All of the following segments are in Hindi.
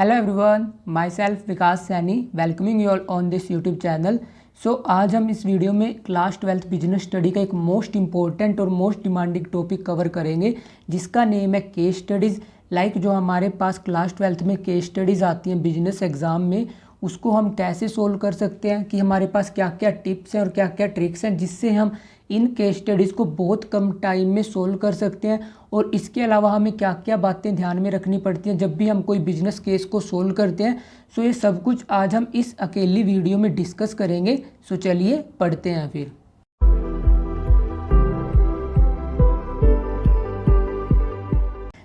Hello everyone, myself Vikas Saini welcoming you all on this YouTube channel. So आज हम इस वीडियो में क्लास 12th बिजनेस स्टडी का एक मोस्ट इंपॉर्टेंट और मोस्ट डिमांडिंग टॉपिक कवर करेंगे, जिसका नेम है केस स्टडीज़। लाइक जो हमारे पास क्लास 12th में केस स्टडीज़ आती हैं बिजनेस एग्ज़ाम में, उसको हम कैसे सोल्व कर सकते हैं, कि हमारे पास क्या क्या टिप्स हैं और क्या क्या ट्रिक्स हैं जिससे हम इन केस स्टडीज़ को बहुत कम टाइम में सोल्व कर सकते हैं। और इसके अलावा हमें क्या क्या बातें ध्यान में रखनी पड़ती हैं जब भी हम कोई बिजनेस केस को सोल्व करते हैं। सो ये सब कुछ आज हम इस अकेली वीडियो में डिस्कस करेंगे। सो चलिए पढ़ते हैं फिर।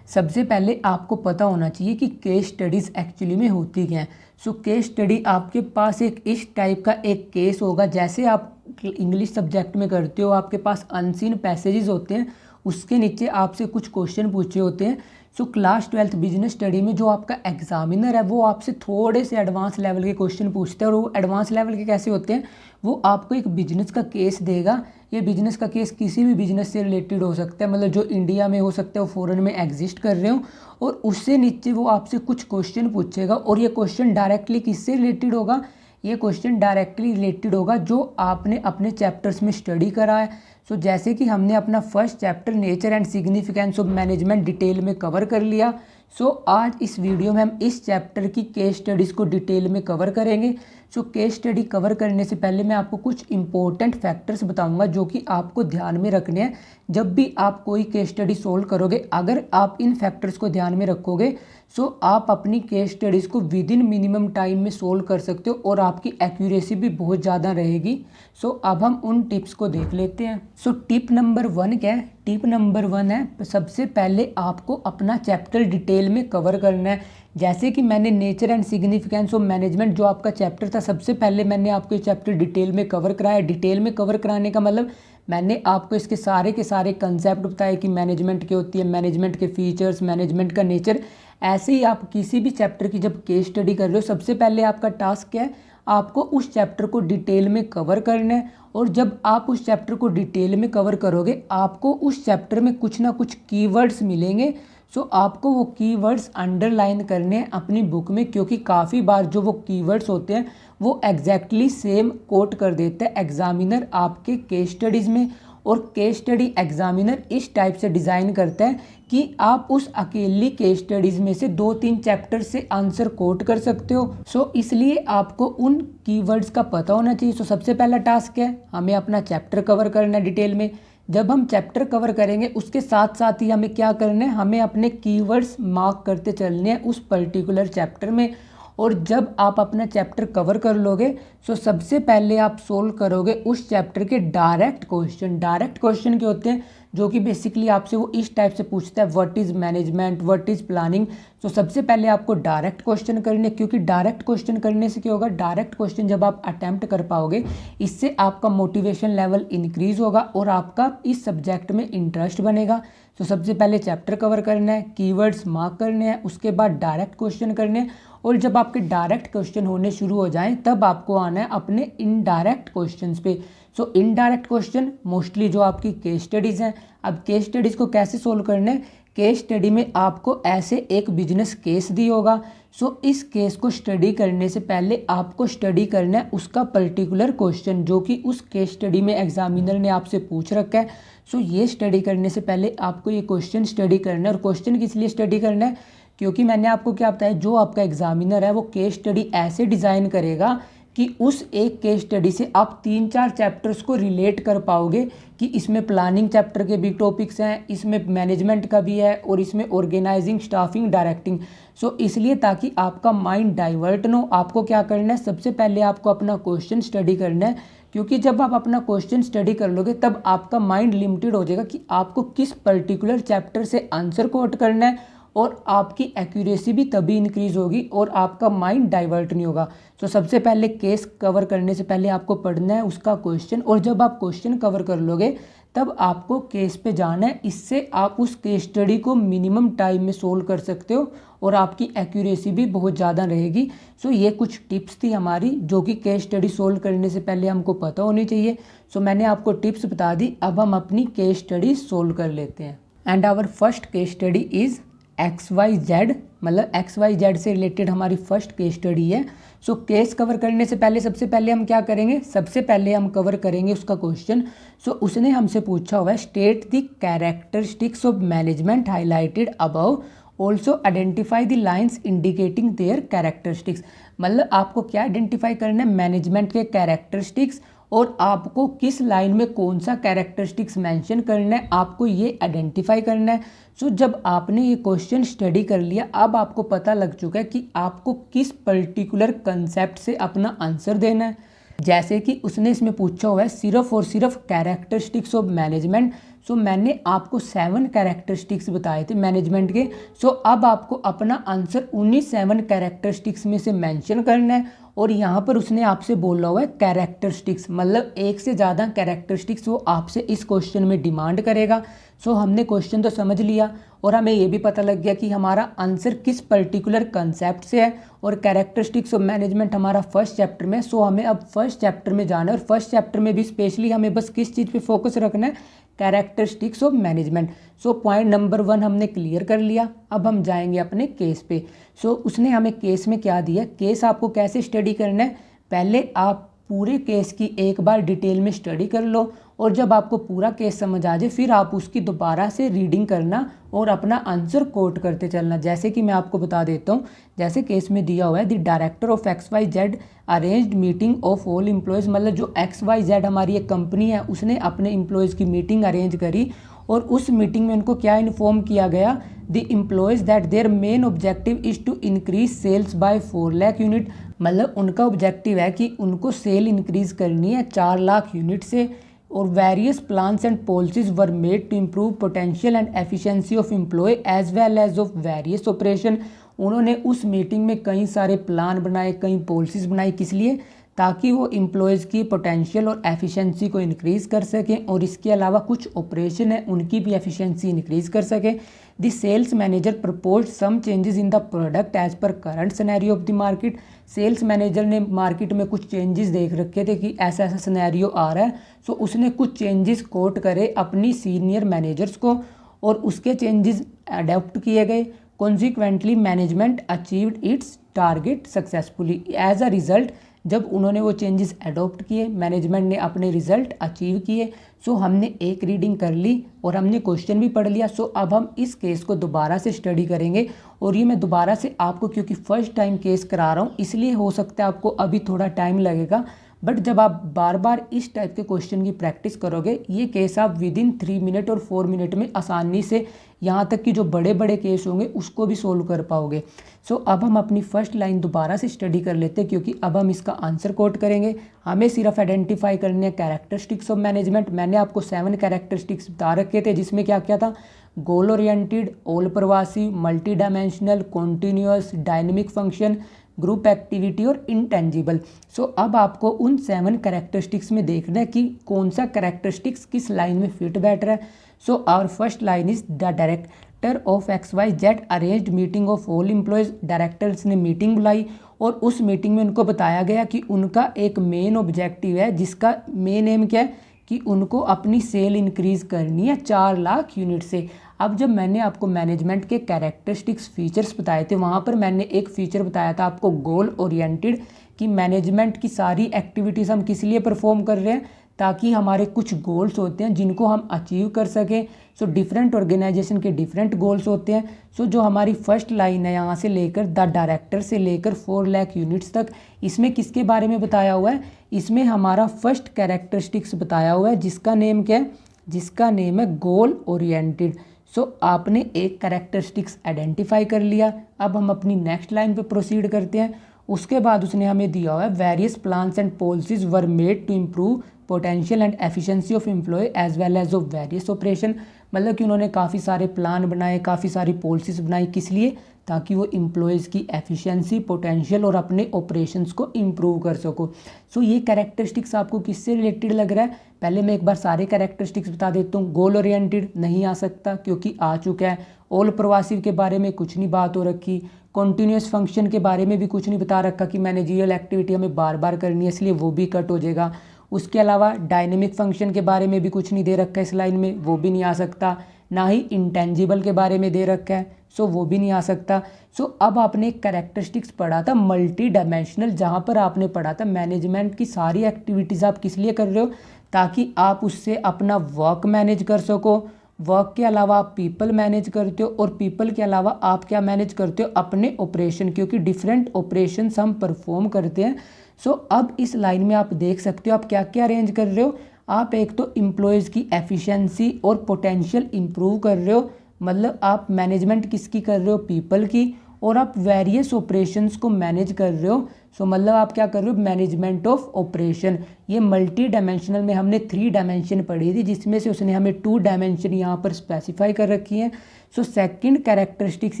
सबसे पहले आपको पता होना चाहिए कि केस स्टडीज़ एक्चुअली में होती क्या हैं। सो केस स्टडी आपके पास एक इस टाइप का एक केस होगा, जैसे आप इंग्लिश सब्जेक्ट में करते हो, आपके पास अनसीन पैसेजेस होते हैं, उसके नीचे आपसे कुछ क्वेश्चन पूछे होते हैं। So class 12th business study में जो आपका एग्जामिनर है वो आपसे थोड़े से एडवांस लेवल के क्वेश्चन पूछते हैं। और वो एडवांस लेवल के कैसे होते हैं, वो आपको एक बिजनेस का केस देगा। ये बिजनेस का केस किसी भी बिजनेस से रिलेटेड हो सकता है, मतलब जो इंडिया में हो सकता है, वो फॉरेन में एग्जिस्ट कर रहे हो, और उससे नीचे वो आपसे कुछ क्वेश्चन पूछेगा। और ये क्वेश्चन डायरेक्टली किससे रिलेटेड होगा, ये क्वेश्चन डायरेक्टली रिलेटेड होगा जो आपने अपने चैप्टर्स में स्टडी करा है। सो जैसे कि हमने अपना first chapter nature and significance of management detail में कवर कर लिया। सो आज इस वीडियो में हम इस चैप्टर की केस स्टडीज़ को डिटेल में कवर करेंगे। सो केस स्टडी कवर करने से पहले मैं आपको कुछ इंपॉर्टेंट फैक्टर्स बताऊंगा जो कि आपको ध्यान में रखने हैं जब भी आप कोई केस स्टडी सोल्व करोगे। अगर आप इन फैक्टर्स को ध्यान में रखोगे सो आप अपनी केस स्टडीज़ को विद इन मिनिमम टाइम में सोल्व कर सकते हो और आपकी एक्यूरेसी भी बहुत ज़्यादा रहेगी। सो अब हम उन टिप्स को देख लेते हैं। सो टिप नंबर 1 क्या है? टिप नंबर 1 है, सबसे पहले आपको अपना चैप्टर डिटेल में कवर करना है। जैसे कि मैंने nature and significance of management जो आपका चैप्टर था, सबसे पहले मैंने आपको ये चैप्टर डिटेल में कवर कराया। डिटेल में कवर कराने का मतलब मैंने आपको इसके सारे के सारे कंसेप्ट बताए कि मैनेजमेंट क्या होती है, मैनेजमेंट के फीचर्स, मैनेजमेंट का नेचर। ऐसे ही आप किसी भी चैप्टर की जब केस स्टडी कर रहे हो, सबसे पहले आपका टास्क क्या है, आपको उस चैप्टर को डिटेल में कवर करना है। और जब आप उस चैप्टर को डिटेल में कवर करोगे, आपको उस चैप्टर में कुछ ना कुछ कीवर्ड्स मिलेंगे। सो आपको वो कीवर्ड्स अंडरलाइन करने हैं अपनी बुक में, क्योंकि काफ़ी बार जो वो कीवर्ड्स होते हैं वो एग्जैक्टली सेम कोट कर देता है एग्जामिनर आपके केस स्टडीज़ में। और केस स्टडी एग्जामिनर इस टाइप से डिज़ाइन करता है कि आप उस अकेली केस स्टडीज़ में से 2-3 चैप्टर से आंसर कोट कर सकते हो। सो इसलिए आपको उन कीवर्ड्स का पता होना चाहिए। सो सबसे पहला टास्क है, हमें अपना चैप्टर कवर करना है डिटेल में। जब हम चैप्टर कवर करेंगे उसके साथ साथ ही हमें क्या करना है, हमें अपने कीवर्ड्स मार्क करते चलने हैं उस पर्टिकुलर चैप्टर में। और जब आप अपना चैप्टर कवर कर लोगे सो सबसे पहले आप सोल्व करोगे उस चैप्टर के डायरेक्ट क्वेश्चन। डायरेक्ट क्वेश्चन के होते हैं जो कि बेसिकली आपसे वो इस टाइप से पूछता है, what is management, what is planning. तो सबसे पहले आपको डायरेक्ट क्वेश्चन करने, क्योंकि डायरेक्ट क्वेश्चन करने से क्या होगा, डायरेक्ट क्वेश्चन जब आप अटैम्प्ट कर पाओगे, इससे आपका मोटिवेशन लेवल इंक्रीज होगा और आपका इस सब्जेक्ट में इंटरेस्ट बनेगा। तो सबसे पहले चैप्टर कवर करना है, कीवर्ड्स मार्क करने हैं, उसके बाद डायरेक्ट क्वेश्चन करने हैं। और जब आपके डायरेक्ट क्वेश्चन होने शुरू हो जाएं तब आपको आना है अपने इनडायरेक्ट क्वेश्चंस पे। सो इनडायरेक्ट क्वेश्चन मोस्टली जो आपकी केस स्टडीज़ हैं। अब केस स्टडीज़ को कैसे सोल्व करना है, केस स्टडी में आपको ऐसे एक बिजनेस केस दी होगा। सो इस केस को स्टडी करने से पहले आपको स्टडी करना है उसका पर्टिकुलर क्वेश्चन जो कि उस केस स्टडी में एग्जामिनर ने आपसे पूछ रखा है। सो ये स्टडी करने से पहले आपको ये क्वेश्चन स्टडी करना है। और क्वेश्चन किस लिए स्टडी करना है, क्योंकि मैंने आपको क्या बताया, जो आपका एग्जामिनर है वो केस स्टडी ऐसे डिज़ाइन करेगा कि उस एक केस स्टडी से आप 3-4 चैप्टर्स को रिलेट कर पाओगे कि इसमें प्लानिंग चैप्टर के भी टॉपिक्स हैं, इसमें मैनेजमेंट का भी है, और इसमें ऑर्गेनाइजिंग, स्टाफिंग, डायरेक्टिंग। सो इसलिए ताकि आपका माइंड डाइवर्ट ना हो, आपको क्या करना है, सबसे पहले आपको अपना क्वेश्चन स्टडी करना है। क्योंकि जब आप अपना क्वेश्चन स्टडी कर लोगे तब आपका माइंड लिमिटेड हो जाएगा कि आपको किस पर्टिकुलर चैप्टर से आंसर कोट करना है, और आपकी एक्यूरेसी भी तभी इंक्रीज होगी और आपका माइंड डाइवर्ट नहीं होगा। तो सबसे पहले केस कवर करने से पहले आपको पढ़ना है उसका क्वेश्चन, और जब आप क्वेश्चन कवर कर लोगे तब आपको केस पे जाना है। इससे आप उस केस स्टडी को मिनिमम टाइम में सोल्व कर सकते हो और आपकी एक्यूरेसी भी बहुत ज़्यादा रहेगी। सो ये कुछ टिप्स थी हमारी जो कि केस स्टडी सोल्व करने से पहले हमको पता होनी चाहिए। सो मैंने आपको टिप्स बता दी, अब हम अपनी केस स्टडी सोल्व कर लेते हैं। And our first case study is XYZ, मतलब XYZ से रिलेटेड हमारी फर्स्ट केस स्टडी है। सो केस कवर करने से पहले सबसे पहले हम क्या करेंगे, सबसे पहले हम कवर करेंगे उसका क्वेश्चन। सो उसने हमसे पूछा हुआ है state the characteristics of management highlighted above, also identify the lines indicating there characteristics. मतलब आपको क्या आइडेंटिफाई करना है, मैनेजमेंट के कैरेक्टरिस्टिक्स, और आपको किस लाइन में कौन सा कैरेक्टरिस्टिक्स मेंशन करना है, आपको ये आइडेंटिफाई करना है। सो जब आपने ये क्वेश्चन स्टडी कर लिया, अब आपको पता लग चुका है कि आपको किस पर्टिकुलर कंसेप्ट से अपना आंसर देना है। जैसे कि उसने इसमें पूछा हुआ है सिर्फ और सिर्फ कैरेक्टरिस्टिक्स ऑफ मैनेजमेंट। सो मैंने आपको 7 कैरेक्टरिस्टिक्स बताए थे मैनेजमेंट के। सो अब आपको अपना आंसर उन्हीं 7 कैरेक्टरिस्टिक्स में से मेंशन करना है। और यहाँ पर उसने आपसे बोला हुआ है कैरेक्टरिस्टिक्स, मतलब एक से ज़्यादा कैरेक्टरिस्टिक्स वो आपसे इस क्वेश्चन में डिमांड करेगा। सो हमने क्वेश्चन तो समझ लिया और हमें ये भी पता लग गया कि हमारा आंसर किस पर्टिकुलर कंसेप्ट से है, और कैरेक्टरिस्टिक्स ऑफ मैनेजमेंट हमारा फर्स्ट चैप्टर में। सो हमें अब फर्स्ट चैप्टर में जाना है, और फर्स्ट चैप्टर में भी स्पेशली हमें बस किस चीज़ पे फोकस रखना है, characteristics of management. So point number 1 हमने क्लियर कर लिया। अब हम जाएंगे अपने केस पे। सो उसने हमें केस में क्या दिया, केस आपको कैसे स्टडी करना है, पहले आप पूरे केस की एक बार डिटेल में स्टडी कर लो, और जब आपको पूरा केस समझ आ जाए फिर आप उसकी दोबारा से रीडिंग करना और अपना आंसर कोट करते चलना। जैसे कि मैं आपको बता देता हूँ, जैसे केस में दिया हुआ है the director of XYZ arranged meeting of all employees, मतलब जो XYZ हमारी एक कंपनी है उसने अपने एम्प्लॉयज़ की मीटिंग अरेंज करी, और उस मीटिंग में उनको क्या इन्फॉर्म किया गया, the employees that their main objective is to increase sales by 4 lakh unit. मतलब उनका ऑब्जेक्टिव है कि उनको सेल इंक्रीज करनी है 4 लाख यूनिट से, और various plans and policies were made to improve potential and efficiency of employ as well as of various operation. उन्होंने उस मीटिंग में कई सारे प्लान बनाए, कई पॉलिसीज बनाई, किस लिए, ताकि वो एम्प्लॉयज़ की पोटेंशियल और एफिशिएंसी को इंक्रीज़ कर सकें, और इसके अलावा कुछ ऑपरेशन है उनकी भी एफिशिएंसी इंक्रीज़ कर सकें। The sales manager propose some changes in the product as per current scenario of the market. Sales manager ने मार्केट में कुछ चेंजेस देख रखे थे कि ऐसा ऐसा सिनेरियो आ रहा है, सो उसने कुछ चेंजेस कोट करे अपनी सीनियर मैनेजर्स को, और उसके चेंजेस अडॉप्ट किए गए। Consequently management achieved its target successfully. As a result, जब उन्होंने वो चेंजेस अडॉप्ट किए, मैनेजमेंट ने अपने रिजल्ट अचीव किए। सो हमने एक रीडिंग कर ली और हमने क्वेश्चन भी पढ़ लिया। सो अब हम इस केस को दोबारा से स्टडी करेंगे, और ये मैं दोबारा से आपको, क्योंकि फर्स्ट टाइम केस करा रहा हूँ इसलिए हो सकता है आपको अभी थोड़ा टाइम लगेगा, बट जब आप बार बार इस टाइप के क्वेश्चन की प्रैक्टिस करोगे, ये केस आप विदिन 3 मिनट और 4 मिनट में आसानी से, यहाँ तक कि जो बड़े बड़े केस होंगे उसको भी सोल्व कर पाओगे। सो अब हम अपनी फर्स्ट लाइन दोबारा से स्टडी कर लेते हैं, क्योंकि अब हम इसका आंसर कोट करेंगे। हमें सिर्फ आइडेंटिफाई करने हैं कैरेक्टरिस्टिक्स ऑफ मैनेजमेंट। मैंने आपको 7 कैरेक्टरिस्टिक्स बता रखे थे, जिसमें क्या क्या था, goal oriented, all pervasive, multi dimensional, continuous, dynamic function, group activity और इंटेंजिबल। सो अब आपको उन 7 कैरेक्टरिस्टिक्स में देखना है कि कौन सा कैरेक्टरिस्टिक्स किस लाइन में फिट बैठ रहा है। So our first line is the director of XYZ arranged meeting of all employees. Directors ने मीटिंग बुलाई, और उस मीटिंग में उनको बताया गया कि उनका एक मेन ऑब्जेक्टिव है, जिसका मेन एम क्या है कि उनको अपनी सेल इंक्रीज करनी है 4 लाख यूनिट से। अब जब मैंने आपको मैनेजमेंट के कैरेक्टरिस्टिक्स फीचर्स बताए थे, वहाँ पर मैंने एक फ़ीचर बताया था आपको गोल ओरिएंटेड, कि मैनेजमेंट की सारी एक्टिविटीज़ हम किस लिए परफॉर्म कर रहे हैं, ताकि हमारे कुछ गोल्स होते हैं जिनको हम अचीव कर सकें। सो डिफरेंट ऑर्गेनाइजेशन के डिफरेंट गोल्स होते हैं। सो जो हमारी फर्स्ट लाइन है यहाँ से लेकर द डायरेक्टर से लेकर 4 लाख यूनिट्स तक, इसमें किसके बारे में बताया हुआ है, इसमें हमारा फर्स्ट कैरेक्टरिस्टिक्स बताया हुआ है, जिसका नेम क्या है, जिसका नेम है गोल ओरिएंटेड। सो आपने एक कैरेक्टरिस्टिक्स आइडेंटिफाई कर लिया। अब हम अपनी नेक्स्ट लाइन पे प्रोसीड करते हैं। उसके बाद उसने हमें दिया हुआ है various plans and policies were made to improve potential and efficiency of employ as well as of various operation. मतलब कि उन्होंने काफ़ी सारे प्लान बनाए, काफ़ी सारी पॉलिसीज बनाई, किस लिए, ताकि वो एम्प्लॉयज़ की एफिशिएंसी, पोटेंशियल और अपने ऑपरेशंस को इम्प्रूव कर सको। सो ये कैरेक्टरिस्टिक्स आपको किससे रिलेटेड लग रहा है, पहले मैं एक बार सारे कैरेक्टरिस्टिक्स बता देता हूँ। गोल ओरिएंटेड नहीं आ सकता क्योंकि आ चुका है। ऑल परवासिव के बारे में कुछ नहीं बात हो रखी। कॉन्टीन्यूस फंक्शन के बारे में भी कुछ नहीं बता रखा कि मैनेजरियल एक्टिविटी हमें बार बार करनी है, इसलिए वो भी कट हो जाएगा। उसके अलावा डायनेमिक फंक्शन के बारे में भी कुछ नहीं दे रखा है इस लाइन में, वो भी नहीं आ सकता। ना ही इंटेंजिबल के बारे में दे रखा है, सो वो भी नहीं आ सकता। सो अब आपने एक कैरेक्टरिस्टिक्स पढ़ा था मल्टी डायमेंशनल, जहाँ पर आपने पढ़ा था मैनेजमेंट की सारी एक्टिविटीज़ आप किस लिए कर रहे हो, ताकि आप उससे अपना वर्क मैनेज कर सको। वर्क के अलावा आप पीपल मैनेज करते हो, और पीपल के अलावा आप क्या मैनेज करते हो, अपने ऑपरेशन, क्योंकि डिफरेंट ऑपरेशंस हम परफॉर्म करते हैं। सो अब इस लाइन में आप देख सकते हो आप क्या क्या अरेंज कर रहे हो। आप एक तो एम्प्लॉयज़ की एफिशिएंसी और पोटेंशियल इंप्रूव कर रहे हो, मतलब आप मैनेजमेंट किसकी कर रहे हो, पीपल की, और आप वेरियस ऑपरेशंस को मैनेज कर रहे हो। सो मतलब आप क्या कर रहे हो, मैनेजमेंट ऑफ ऑपरेशन। ये मल्टी डायमेंशनल में हमने 3 डायमेंशन पढ़ी थी, जिसमें से उसने हमें 2 डायमेंशन यहाँ पर स्पेसिफाई कर रखी हैं। सो सेकंड कैरेक्टरिस्टिक्स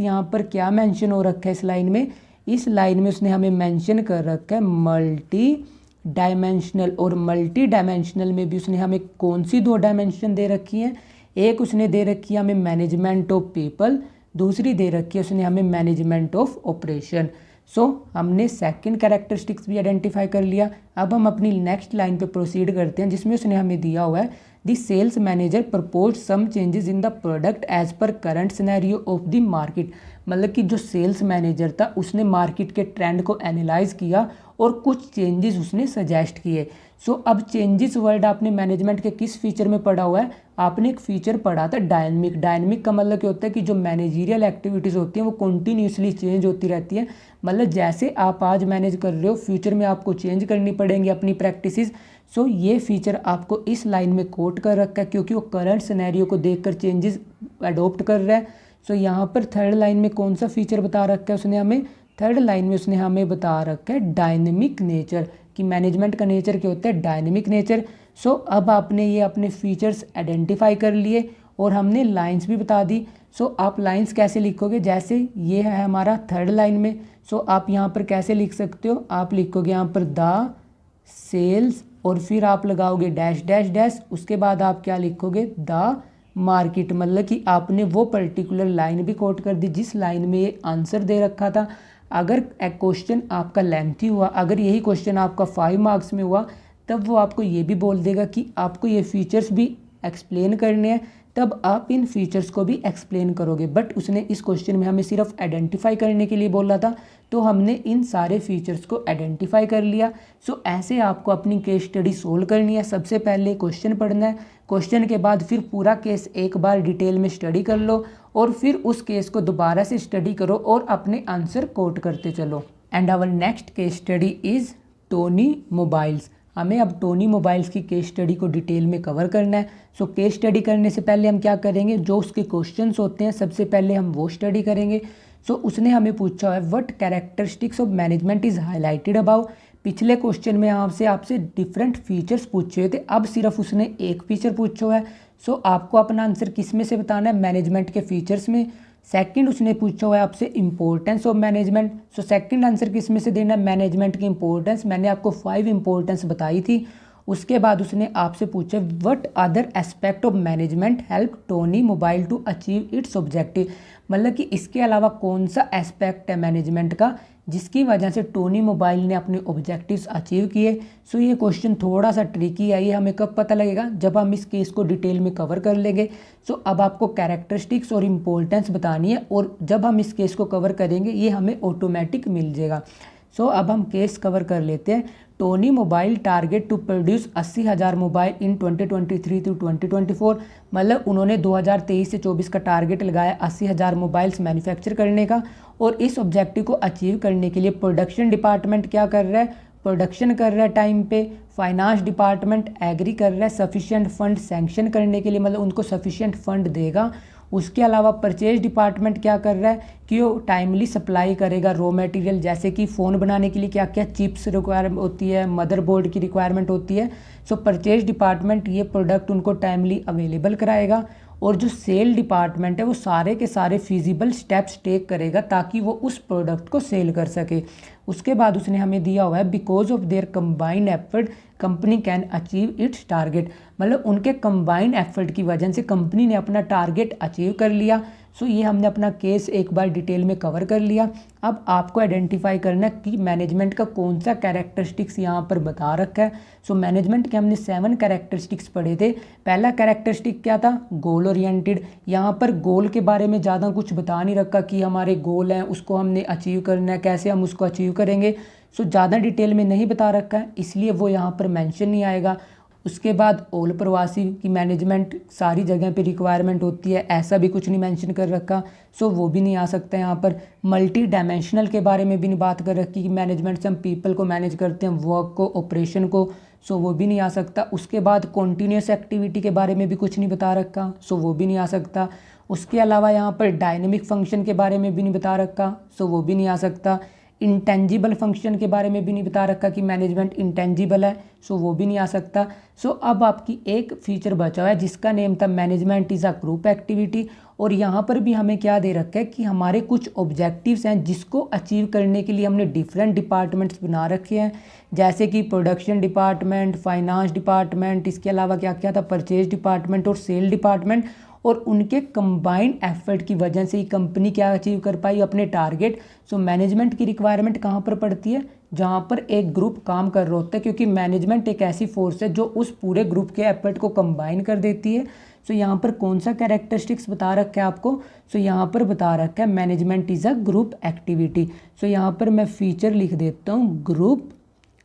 यहाँ पर क्या मेंशन हो रखा है इस लाइन में, इस लाइन में उसने हमें मेंशन कर रखा है मल्टी डायमेंशनल। और मल्टी डायमेंशनल में भी उसने हमें कौन सी 2 डायमेंशन दे रखी हैं, एक उसने दे रखी है हमें मैनेजमेंट ऑफ पीपल, दूसरी दे रखी है उसने हमें मैनेजमेंट ऑफ ऑपरेशन। सो हमने सेकंड कैरेक्टरिस्टिक्स भी आइडेंटिफाई कर लिया। अब हम अपनी नेक्स्ट लाइन पे प्रोसीड करते हैं, जिसमें उसने हमें दिया हुआ है the sales manager propose some changes in the product as per current scenario of the market. मतलब कि जो सेल्स मैनेजर था उसने मार्केट के ट्रेंड को एनालाइज किया और कुछ चेंजेस उसने सजेस्ट किए। सो अब चेंजेस वर्ड आपने मैनेजमेंट के किस फीचर में पढ़ा हुआ है, आपने एक फीचर पढ़ा था डायनमिक। डायनमिक का मतलब क्या होता है कि जो मैनेजरियल एक्टिविटीज़ होती हैं वो कंटिन्यूसली चेंज होती रहती है। मतलब जैसे आप आज मैनेज कर रहे हो, फ्यूचर में आपको चेंज करनी पड़ेंगी अपनी प्रैक्टिसेस। सो ये फीचर आपको इस लाइन में कोट कर रखा है, क्योंकि वो करंट सिनेरियो को देखकर चेंजेस अडोप्ट कर रहा है। सो यहाँ पर थर्ड लाइन में कौन सा फीचर बता रखा है उसने हमें, थर्ड लाइन में उसने हमें बता रखा है डायनेमिक नेचर, कि मैनेजमेंट का नेचर क्या होता है, डायनेमिक नेचर। सो अब आपने ये अपने फीचर्स आइडेंटिफाई कर लिए और हमने लाइंस भी बता दी। सो आप लाइंस कैसे लिखोगे, जैसे ये है हमारा थर्ड लाइन में। सो आप यहाँ पर कैसे लिख सकते हो, आप लिखोगे यहाँ पर द सेल्स और फिर आप लगाओगे डैश डैश डैश, उसके बाद आप क्या लिखोगे, द मार्केट। मतलब कि आपने वो पर्टिकुलर लाइन भी कोट कर दी जिस लाइन में ये आंसर दे रखा था। अगर एक क्वेश्चन आपका लेंथी हुआ, अगर यही क्वेश्चन आपका 5 मार्क्स में हुआ, तब वो आपको ये भी बोल देगा कि आपको ये फीचर्स भी एक्सप्लेन करने हैं, तब आप इन फीचर्स को भी एक्सप्लेन करोगे। बट उसने इस क्वेश्चन में हमें सिर्फ आइडेंटिफाई करने के लिए बोला था, तो हमने इन सारे फीचर्स को आइडेंटिफाई कर लिया। सो ऐसे आपको अपनी केस स्टडी सोल्व करनी है। सबसे पहले क्वेश्चन पढ़ना है, क्वेश्चन के बाद फिर पूरा केस एक बार डिटेल में स्टडी कर लो, और फिर उस केस को दोबारा से स्टडी करो और अपने आंसर कोट करते चलो। And our next case study is Tony mobiles. हमें अब टोनी मोबाइल्स की केस स्टडी को डिटेल में कवर करना है। सो केस स्टडी करने से पहले हम क्या करेंगे, जो उसके क्वेश्चंस होते हैं सबसे पहले हम वो स्टडी करेंगे। सो उसने हमें पूछा है what characteristics of management is highlighted about. पिछले क्वेश्चन में आपसे डिफरेंट फीचर्स पूछे हुए थे, अब सिर्फ उसने एक फीचर पूछा है। सो आपको अपना आंसर किस में से बताना है, मैनेजमेंट के फीचर्स में। सेकंड उसने पूछा हुआ है आपसे importance of management. So second answer किस में से देना है, मैनेजमेंट की इंपॉर्टेंस। मैंने आपको 5 इंपॉर्टेंस बताई थी। उसके बाद उसने आपसे पूछा what other aspect of management help Tony mobile to achieve its objective. मतलब कि इसके अलावा कौन सा एस्पेक्ट है मैनेजमेंट का जिसकी वजह से टोनी मोबाइल ने अपने ऑब्जेक्टिव्स अचीव किए। सो ये क्वेश्चन थोड़ा सा ट्रिकी है, ये हमें कब पता लगेगा, जब हम इस केस को डिटेल में कवर कर लेंगे। सो अब आपको कैरेक्टरिस्टिक्स और इम्पोर्टेंस बतानी है, और जब हम इस केस को कवर करेंगे ये हमें ऑटोमेटिक मिल जाएगा। सो अब हम केस कवर कर लेते हैं। Tony mobile target to produce 80,000 mobile in 2023 to 2024। मतलब उन्होंने 2023 से 24 का टारगेट लगाया 80,000 मोबाइल्स मैन्युफैक्चर करने का, और इस ऑब्जेक्टिव को अचीव करने के लिए प्रोडक्शन डिपार्टमेंट क्या कर रहा है, प्रोडक्शन कर रहा है टाइम पे। फाइनेंस डिपार्टमेंट एग्री कर रहा है सफिशिएंट फंड सैंक्शन करने के लिए, मतलब उनको सफिशिएंट फंड देगा। उसके अलावा परचेज डिपार्टमेंट क्या कर रहा है कि वो टाइमली सप्लाई करेगा रॉ मटेरियल, जैसे कि फ़ोन बनाने के लिए क्या क्या चिप्स रिक्वायरमेंट होती है, मदरबोर्ड की रिक्वायरमेंट होती है। सो परचेज डिपार्टमेंट ये प्रोडक्ट उनको टाइमली अवेलेबल कराएगा। और जो सेल डिपार्टमेंट है वो सारे के सारे फिजिबल स्टेप्स टेक करेगा ताकि वो उस प्रोडक्ट को सेल कर सके। उसके बाद उसने हमें दिया हुआ है because of their combined effort company can achieve it's target. मतलब उनके कंबाइंड एफर्ट की वजह से कंपनी ने अपना टारगेट अचीव कर लिया। सो ये हमने अपना केस एक बार डिटेल में कवर कर लिया। अब आपको आइडेंटिफाई करना है कि मैनेजमेंट का कौन सा कैरेक्टरिस्टिक्स यहाँ पर बता रखा है। सो मैनेजमेंट के हमने 7 कैरेक्टरिस्टिक्स पढ़े थे। पहला कैरेक्टरिस्टिक क्या था? Goal oriented. यहाँ पर गोल के बारे में ज़्यादा कुछ बता नहीं रखा कि हमारे गोल हैं उसको हमने अचीव करना है, कैसे हम उसको अचीव करेंगे। सो ज़्यादा डिटेल में नहीं बता रखा है, इसलिए वो यहाँ पर मेंशन नहीं आएगा। उसके बाद ऑल प्रवासी की मैनेजमेंट सारी जगह पे रिक्वायरमेंट होती है, ऐसा भी कुछ नहीं मेंशन कर रखा, सो वो भी नहीं आ सकता यहाँ पर। मल्टी डायमेंशनल के बारे में भी नहीं बात कर रखी कि मैनेजमेंट से हम पीपल को मैनेज करते हैं, वर्क को, ऑपरेशन को, सो वो भी नहीं आ सकता। उसके बाद कॉन्टीन्यूस एक्टिविटी के बारे में भी कुछ नहीं बता रखा, सो वो भी नहीं आ सकता। उसके अलावा यहाँ पर डायनेमिक फंक्शन के बारे में भी नहीं बता रखा, सो वो भी नहीं आ सकता। इंटेंजिबल फंक्शन के बारे में भी नहीं बता रखा कि मैनेजमेंट इंटेंजिबल है, सो वो भी नहीं आ सकता। सो अब आपकी एक फीचर बचा हुआ है जिसका नेम था management is a group activity. और यहाँ पर भी हमें क्या दे रखा है कि हमारे कुछ ऑब्जेक्टिव्स हैं जिसको अचीव करने के लिए हमने डिफरेंट डिपार्टमेंट्स बना रखे हैं, जैसे कि प्रोडक्शन डिपार्टमेंट, फाइनेंस डिपार्टमेंट, इसके अलावा क्या क्या था, परचेज डिपार्टमेंट और सेल डिपार्टमेंट। और उनके कंबाइंड एफर्ट की वजह से ही कंपनी क्या अचीव कर पाई, अपने टारगेट। सो मैनेजमेंट की रिक्वायरमेंट कहाँ पर पड़ती है? जहाँ पर एक ग्रुप काम कर रहा होता है, क्योंकि मैनेजमेंट एक ऐसी फोर्स है जो उस पूरे ग्रुप के एफर्ट को कंबाइन कर देती है। सो यहाँ पर कौन सा कैरेक्टरिस्टिक्स बता रखा है आपको? सो यहाँ पर बता रखा है management is a group activity. So यहाँ पर मैं फीचर लिख देता हूँ, ग्रुप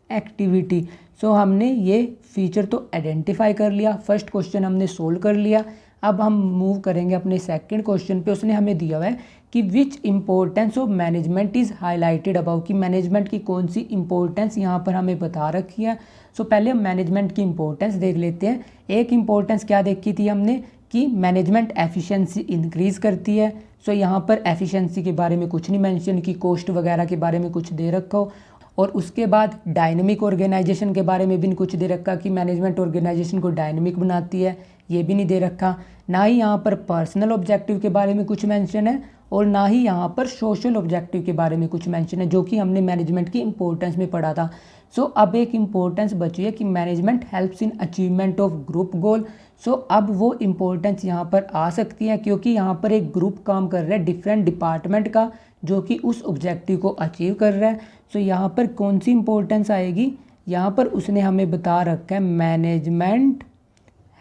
एक्टिविटी। सो हमने ये फीचर तो आइडेंटिफाई कर लिया, फर्स्ट क्वेश्चन हमने सोल्व कर लिया। अब हम मूव करेंगे अपने सेकंड क्वेश्चन पे। उसने हमें दिया हुआ है कि which importance of management is highlighted about, कि मैनेजमेंट की कौन सी इंपॉर्टेंस यहाँ पर हमें बता रखी है। सो पहले हम मैनेजमेंट की इंपॉर्टेंस देख लेते हैं। एक इंपॉर्टेंस क्या देखी थी हमने कि मैनेजमेंट एफिशिएंसी इंक्रीज़ करती है। सो यहाँ पर एफिशिएंसी के बारे में कुछ नहीं मेंशन की, कॉस्ट वगैरह के बारे में कुछ दे रखा हो। और उसके बाद डायनेमिक ऑर्गेनाइजेशन के बारे में भी कुछ दे रखा कि मैनेजमेंट ऑर्गेनाइजेशन को डायनेमिक बनाती है, ये भी नहीं दे रखा। ना ही यहाँ पर पर्सनल ऑब्जेक्टिव के बारे में कुछ मेंशन है और ना ही यहाँ पर सोशल ऑब्जेक्टिव के बारे में कुछ मेंशन है, जो कि हमने मैनेजमेंट की इंपॉर्टेंस में पढ़ा था। सो अब एक इंपॉर्टेंस बची है कि management helps in achievement of group goal. So अब वो इंपॉर्टेंस यहाँ पर आ सकती है क्योंकि यहाँ पर एक ग्रुप काम कर रहा है डिफरेंट डिपार्टमेंट का, जो कि उस ऑब्जेक्टिव को अचीव कर रहा है। सो यहाँ पर कौन सी इंपॉर्टेंस आएगी? यहाँ पर उसने हमें बता रखा है management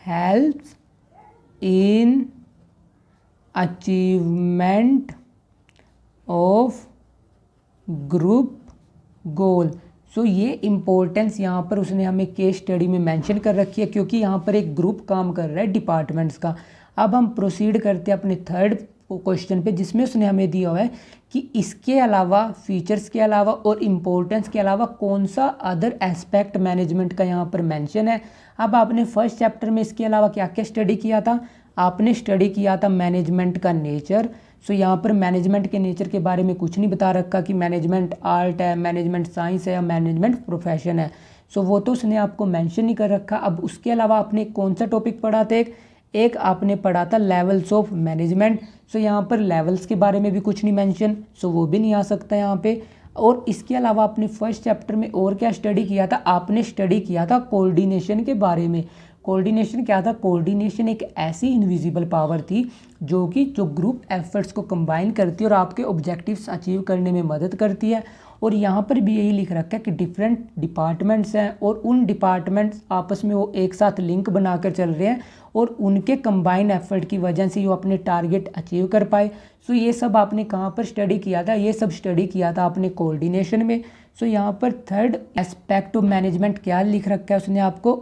helps in achievement of group goal. So ये इम्पोर्टेंस यहाँ पर उसने हमें केस स्टडी में मेंशन कर रखी है क्योंकि यहाँ पर एक ग्रुप काम कर रहा है डिपार्टमेंट्स का। अब हम प्रोसीड करते हैं अपने थर्ड क्वेश्चन पे, जिसमें उसने हमें दिया हुआ है कि इसके अलावा, फीचर्स के अलावा और इम्पोर्टेंस के अलावा कौन सा अदर एस्पेक्ट मैनेजमेंट का यहाँ पर मेंशन है। अब आपने फर्स्ट चैप्टर में इसके अलावा क्या क्या स्टडी किया था? आपने स्टडी किया था मैनेजमेंट का नेचर। सो यहाँ पर मैनेजमेंट के नेचर के बारे में कुछ नहीं बता रखा कि मैनेजमेंट आर्ट है, मैनेजमेंट साइंस है या मैनेजमेंट प्रोफेशन है। सो वो तो उसने आपको मेंशन नहीं कर रखा। अब उसके अलावा आपने कौन सा टॉपिक पढ़ा था? एक आपने पढ़ा था लेवल्स ऑफ मैनेजमेंट। सो यहाँ पर लेवल्स के बारे में भी कुछ नहीं मेंशन, सो वो भी नहीं आ सकता यहाँ पे। और इसके अलावा आपने फर्स्ट चैप्टर में और क्या स्टडी किया था? आपने स्टडी किया था कोऑर्डिनेशन के बारे में। कोऑर्डिनेशन क्या था? कोऑर्डिनेशन एक ऐसी इनविजिबल पावर थी जो ग्रुप एफर्ट्स को कंबाइन करती है और आपके ऑब्जेक्टिव्स अचीव करने में मदद करती है। और यहाँ पर भी यही लिख रखा है कि डिफरेंट डिपार्टमेंट्स हैं और उन डिपार्टमेंट्स आपस में वो एक साथ लिंक बनाकर चल रहे हैं और उनके कंबाइन एफर्ट की वजह से वो अपने टारगेट अचीव कर पाए। सो ये सब आपने कहाँ पर स्टडी किया था? ये सब स्टडी किया था आपने कोऑर्डिनेशन में। सो यहाँ पर थर्ड एस्पेक्ट ऑफ मैनेजमेंट क्या लिख रखा है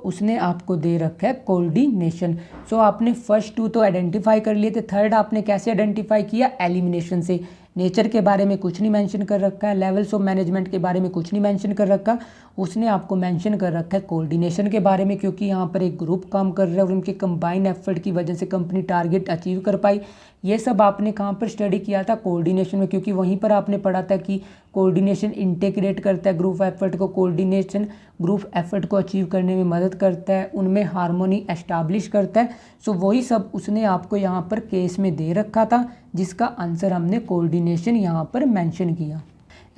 उसने आपको दे रखा है कोऑर्डिनेशन। सो आपने फर्स्ट टू तो आइडेंटिफाई कर लिए थे, थर्ड आपने कैसे आइडेंटिफाई किया? एलिमिनेशन से। नेचर के बारे में कुछ नहीं मेंशन कर रखा है, लेवल्स ऑफ मैनेजमेंट के बारे में कुछ नहीं मेंशन कर रखा। उसने आपको मेंशन कर रखा है कोऑर्डिनेशन के बारे में, क्योंकि यहाँ पर एक ग्रुप काम कर रहा है और उनके कंबाइन एफर्ट की वजह से कंपनी टारगेट अचीव कर पाई। ये सब आपने कहाँ पर स्टडी किया था? कोऑर्डिनेशन में, क्योंकि वहीं पर आपने पढ़ा था कि कोऑर्डिनेशन इंटीग्रेट करता है ग्रुप एफर्ट को, कोऑर्डिनेशन ग्रुप एफर्ट को अचीव करने में मदद करता है, उनमें हार्मोनी एस्टैब्लिश करता है। सो वही सब उसने आपको यहाँ पर केस में दे रखा था, जिसका आंसर हमने कोऑर्डिनेशन यहाँ पर मेंशन किया।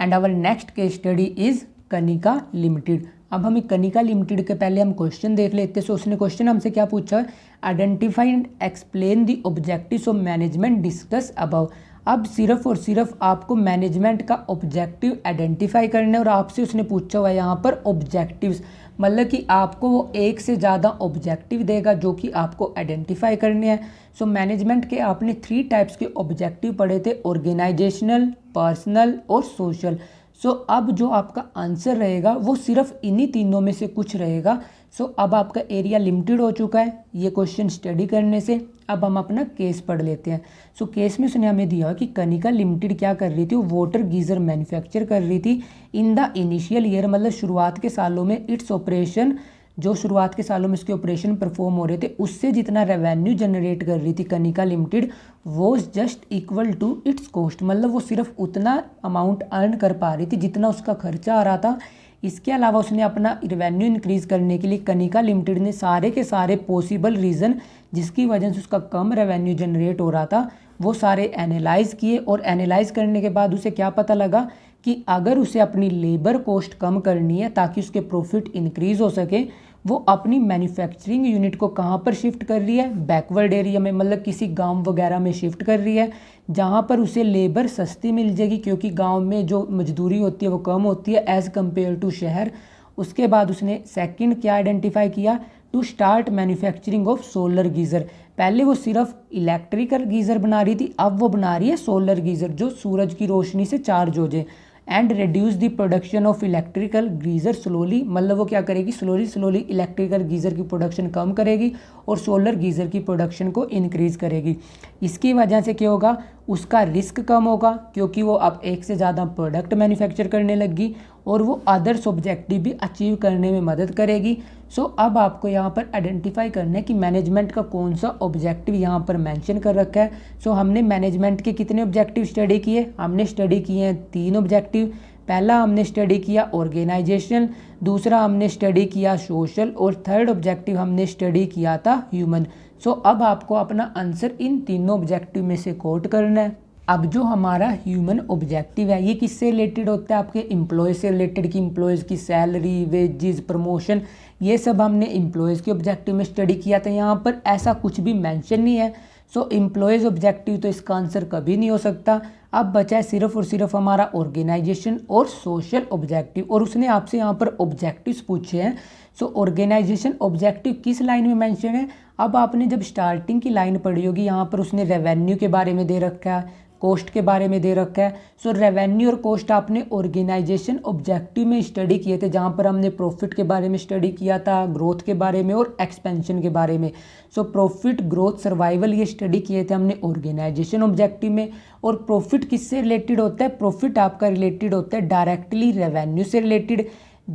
And our next case study is Kanika limited. अब हमें कनिका लिमिटेड के पहले हम क्वेश्चन देख लेते हैं। सो उसने क्वेश्चन हमसे क्या पूछा है, identify and explain the objectives of management discuss above. अब सिर्फ और सिर्फ आपको मैनेजमेंट का ऑब्जेक्टिव आइडेंटिफाई करना है और आपसे उसने पूछा हुआ है यहाँ पर ऑब्जेक्टिव्स, मतलब कि आपको वो एक से ज़्यादा ऑब्जेक्टिव देगा जो कि आपको आइडेंटिफाई करने हैं। सो मैनेजमेंट के आपने 3 टाइप्स के ऑब्जेक्टिव पढ़े थे, ऑर्गेनाइजेशनल, पर्सनल और सोशल। सो अब जो आपका आंसर रहेगा वो सिर्फ इन्हीं तीनों में से कुछ रहेगा। सो अब आपका एरिया लिमिटेड हो चुका है ये क्वेश्चन स्टडी करने से। अब हम अपना केस पढ़ लेते हैं। सो केस में उसने हमें दिया कि कनिका लिमिटेड क्या कर रही थी, वो वाटर गीज़र मैन्युफैक्चर कर रही थी इन द इनिशियल ईयर, मतलब शुरुआत के सालों में। इट्स ऑपरेशन, जो शुरुआत के सालों में इसके ऑपरेशन परफॉर्म हो रहे थे, उससे जितना रेवेन्यू जनरेट कर रही थी कनिका लिमिटेड वो just equal to its cost, मतलब वो सिर्फ उतना अमाउंट अर्न कर पा रही थी जितना उसका खर्चा आ रहा था। इसके अलावा उसने अपना रेवेन्यू इंक्रीज़ करने के लिए कनिका लिमिटेड ने सारे के सारे पॉसिबल रीज़न जिसकी वजह से उसका कम रेवेन्यू जनरेट हो रहा था वो सारे एनालाइज किए, और एनालाइज करने के बाद उसे क्या पता लगा कि अगर उसे अपनी लेबर कॉस्ट कम करनी है ताकि उसके प्रॉफिट इंक्रीज़ हो सके, वो अपनी मैन्युफैक्चरिंग यूनिट को कहाँ पर शिफ्ट कर रही है, बैकवर्ड एरिया में, मतलब किसी गांव वगैरह में शिफ्ट कर रही है जहाँ पर उसे लेबर सस्ती मिल जाएगी, क्योंकि गांव में जो मजदूरी होती है वो कम होती है एज़ कम्पेयर टू शहर। उसके बाद उसने सेकंड क्या आइडेंटिफाई किया, to start manufacturing of solar geyser. पहले वो सिर्फ इलेक्ट्रिकल गीज़र बना रही थी, अब वो बना रही है सोलर गीज़र जो सूरज की रोशनी से चार्ज हो जाए। And reduce the production of electrical geyser slowly, मतलब वो क्या करेगी, स्लोली इलेक्ट्रिकल गीज़र की प्रोडक्शन कम करेगी और सोलर गीज़र की प्रोडक्शन को इंक्रीज़ करेगी। इसकी वजह से क्या होगा, उसका रिस्क कम होगा क्योंकि वो अब एक से ज़्यादा प्रोडक्ट मैन्युफैक्चर करने लगी और वो अदर्स ऑब्जेक्टिव भी अचीव करने में मदद करेगी। सो अब आपको यहाँ पर आइडेंटिफाई करना है कि मैनेजमेंट का कौन सा ऑब्जेक्टिव यहाँ पर मेंशन कर रखा है। सो हमने मैनेजमेंट के कितने ऑब्जेक्टिव स्टडी किए, हमने स्टडी किए हैं 3 ऑब्जेक्टिव। पहला हमने स्टडी किया ऑर्गेनाइजेशन, दूसरा हमने स्टडी किया सोशल और थर्ड ऑब्जेक्टिव हमने स्टडी किया था ह्यूमन। सो अब आपको अपना आंसर इन तीनों ऑब्जेक्टिव में से कोट करना है। अब जो हमारा ह्यूमन ऑब्जेक्टिव है ये किससे रिलेटेड होता है, आपके एम्प्लॉय से रिलेटेड, कि एम्प्लॉयज़ की सैलरी, वेजेस, प्रमोशन, ये सब हमने एम्प्लॉयज़ के ऑब्जेक्टिव में स्टडी किया था। यहाँ पर ऐसा कुछ भी मेंशन नहीं है। सो एम्प्लॉयज़ ऑब्जेक्टिव तो इसका आंसर कभी नहीं हो सकता। अब बचा है सिर्फ और सिर्फ हमारा ऑर्गेनाइजेशन और सोशल ऑब्जेक्टिव, और उसने आपसे यहाँ पर ऑब्जेक्टिव्स पूछे हैं। सो ऑर्गेनाइजेशन ऑब्जेक्टिव किस लाइन में मेंशन है, अब आपने जब स्टार्टिंग की लाइन पढ़ी होगी यहाँ पर उसने रेवेन्यू के बारे में दे रखा है, कॉस्ट के बारे में दे रखा है। सो रेवेन्यू और कॉस्ट आपने ऑर्गेनाइजेशन ऑब्जेक्टिव में स्टडी किए थे जहाँ पर हमने प्रॉफिट के बारे में स्टडी किया था, ग्रोथ के बारे में और एक्सपेंशन के बारे में। सो प्रॉफिट, ग्रोथ, सर्वाइवल ये स्टडी किए थे हमने ऑर्गेनाइजेशन ऑब्जेक्टिव में। और प्रॉफिट किससे रिलेटेड होता है, प्रॉफिट आपका रिलेटेड होता है डायरेक्टली रेवेन्यू से रिलेटेड।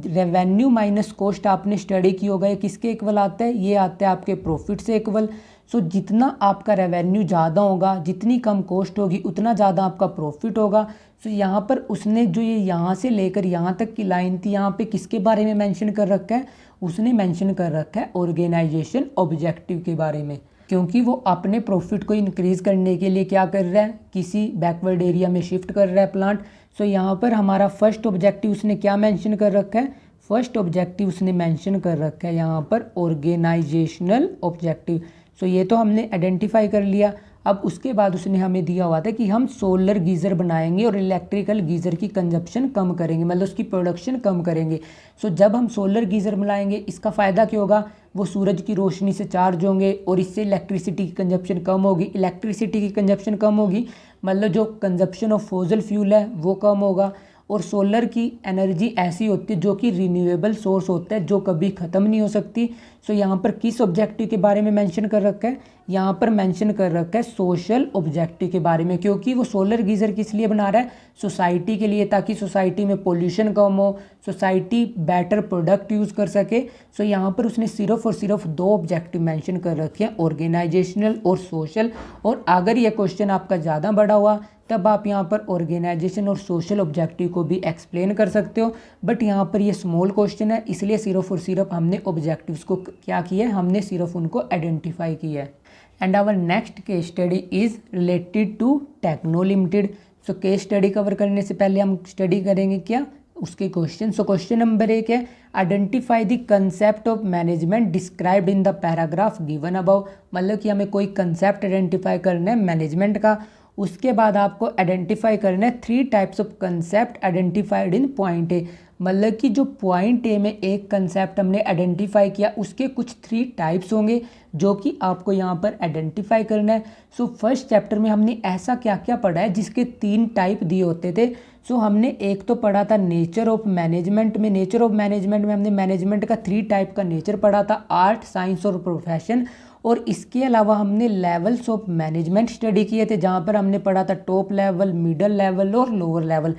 रेवेन्यू माइनस कॉस्ट आपने स्टडी की होगा, ये किसके इक्वल आता है, ये आता है आपके प्रॉफिट से इक्वल। सो जितना आपका रेवेन्यू ज़्यादा होगा, जितनी कम कॉस्ट होगी उतना ज़्यादा आपका प्रॉफिट होगा। सो यहाँ पर उसने जो ये यहाँ से लेकर यहाँ तक की लाइन थी, यहाँ पे किसके बारे में मेंशन कर रखा है, उसने मेंशन कर रखा है ऑर्गेनाइजेशन ऑब्जेक्टिव के बारे में, क्योंकि वो अपने प्रॉफिट को इंक्रीज़ करने के लिए क्या कर रहा है, किसी बैकवर्ड एरिया में शिफ्ट कर रहा है प्लांट। सो यहाँ पर हमारा फर्स्ट ऑब्जेक्टिव उसने क्या मेंशन कर रखा है, फर्स्ट ऑब्जेक्टिव उसने मेंशन कर रखा है यहाँ पर ऑर्गेनाइजेशनल ऑब्जेक्टिव। सो ये तो हमने आइडेंटिफाई कर लिया। अब उसके बाद उसने हमें दिया हुआ था कि हम सोलर गीज़र बनाएंगे और इलेक्ट्रिकल गीज़र की कंजप्शन कम करेंगे, मतलब उसकी प्रोडक्शन कम करेंगे। सो जब हम सोलर गीज़र बनाएंगे इसका फ़ायदा क्या होगा, वो सूरज की रोशनी से चार्ज होंगे और इससे इलेक्ट्रिसिटी की कंजप्शन कम होगी। इलेक्ट्रिसिटी की कंजप्शन कम होगी मतलब जो कंजप्शन ऑफ फॉसिल फ्यूल है वो कम होगा। और सोलर की एनर्जी ऐसी होती है जो कि रिन्यूएबल सोर्स होता है, जो कभी ख़त्म नहीं हो सकती। सो यहाँ पर किस ऑब्जेक्टिव के बारे में मेंशन कर रखा है, यहाँ पर मेंशन कर रखा है सोशल ऑब्जेक्टिव के बारे में, क्योंकि वो सोलर गीज़र किस लिए बना रहा है, सोसाइटी के लिए, ताकि सोसाइटी में पोल्यूशन कम हो, सोसाइटी बेटर प्रोडक्ट यूज़ कर सके। सो यहाँ पर उसने सिर्फ और सिर्फ 2 ऑब्जेक्टिव मेंशन कर रखे हैं, ऑर्गेनाइजेशनल और सोशल। और अगर ये क्वेश्चन आपका ज़्यादा बड़ा हुआ तब आप यहाँ पर ऑर्गेनाइजेशन और सोशल ऑब्जेक्टिव को भी एक्सप्लेन कर सकते हो, बट यहाँ पर ये स्मॉल क्वेश्चन है इसलिए सिर्फ और सिर्फ हमने ऑब्जेक्टिव्स को क्या किया है, हमने सिर्फ उनको आइडेंटिफाई किया है। And our next case study is related to techno limited. So case study cover करने से पहले हम स्टडी करेंगे क्या, उसके क्वेश्चन। सो क्वेश्चन नंबर 1 है identify the concept of management described in the paragraph given above. मतलब कि हमें कोई कंसेप्ट आइडेंटिफाई करना है मैनेजमेंट का। उसके बाद आपको आइडेंटिफाई करना है 3 types of concept identified in point A. मतलब कि जो पॉइंट ए में एक कंसेप्ट हमने आइडेंटिफाई किया उसके कुछ 3 टाइप्स होंगे जो कि आपको यहाँ पर आइडेंटिफाई करना है। सो फर्स्ट चैप्टर में हमने ऐसा क्या क्या पढ़ा है जिसके 3 टाइप दिए होते थे। सो हमने एक तो पढ़ा था नेचर ऑफ मैनेजमेंट में। नेचर ऑफ मैनेजमेंट में हमने मैनेजमेंट का 3 टाइप का नेचर पढ़ा था, आर्ट, साइंस और प्रोफेशन। और इसके अलावा हमने लेवल्स ऑफ मैनेजमेंट स्टडी किए थे जहाँ पर हमने पढ़ा था टॉप लेवल, मिडल लेवल और lower level.